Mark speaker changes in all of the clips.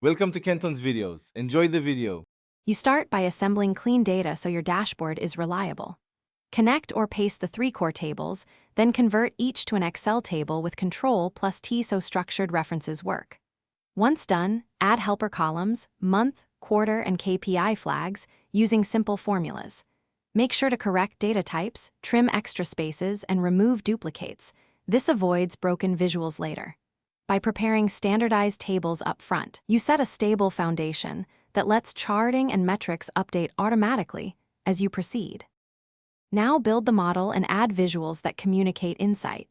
Speaker 1: Welcome to Kenton's videos. Enjoy the video.
Speaker 2: You start by assembling clean data so your dashboard is reliable. Connect or paste the three core tables, then convert each to an Excel table with Control plus T so structured references work. Once done, add helper columns, month, quarter, and KPI flags using simple formulas. Make sure to correct data types, trim extra spaces, and remove duplicates. This avoids broken visuals later. By preparing standardized tables up front, you set a stable foundation that lets charting and metrics update automatically as you proceed. Now build the model and add visuals that communicate insight.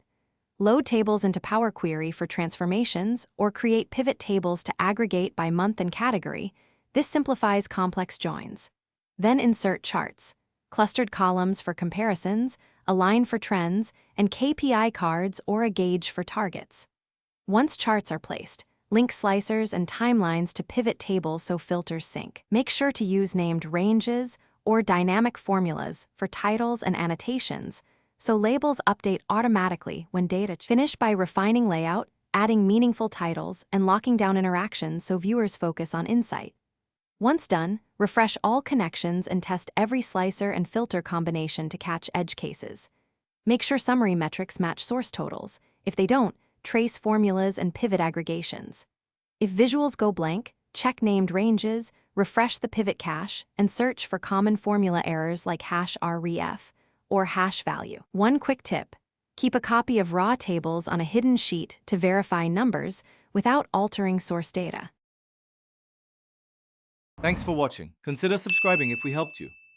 Speaker 2: Load tables into Power Query for transformations or create pivot tables to aggregate by month and category. This simplifies complex joins. Then insert charts, clustered columns for comparisons, a line for trends, and KPI cards or a gauge for targets. Once charts are placed, link slicers and timelines to pivot tables so filters sync. Make sure to use named ranges or dynamic formulas for titles and annotations, so labels update automatically when data. Finish by refining layout, adding meaningful titles, and locking down interactions so viewers focus on insight. Once done, refresh all connections and test every slicer and filter combination to catch edge cases. Make sure summary metrics match source totals. If they don't, trace formulas and pivot aggregations. If visuals go blank, check named ranges, refresh the pivot cache, and search for common formula errors like #ref or hash value. One quick tip: keep a copy of raw tables on a hidden sheet to verify numbers without altering source data.
Speaker 1: Thanks for watching. Consider subscribing if we helped you.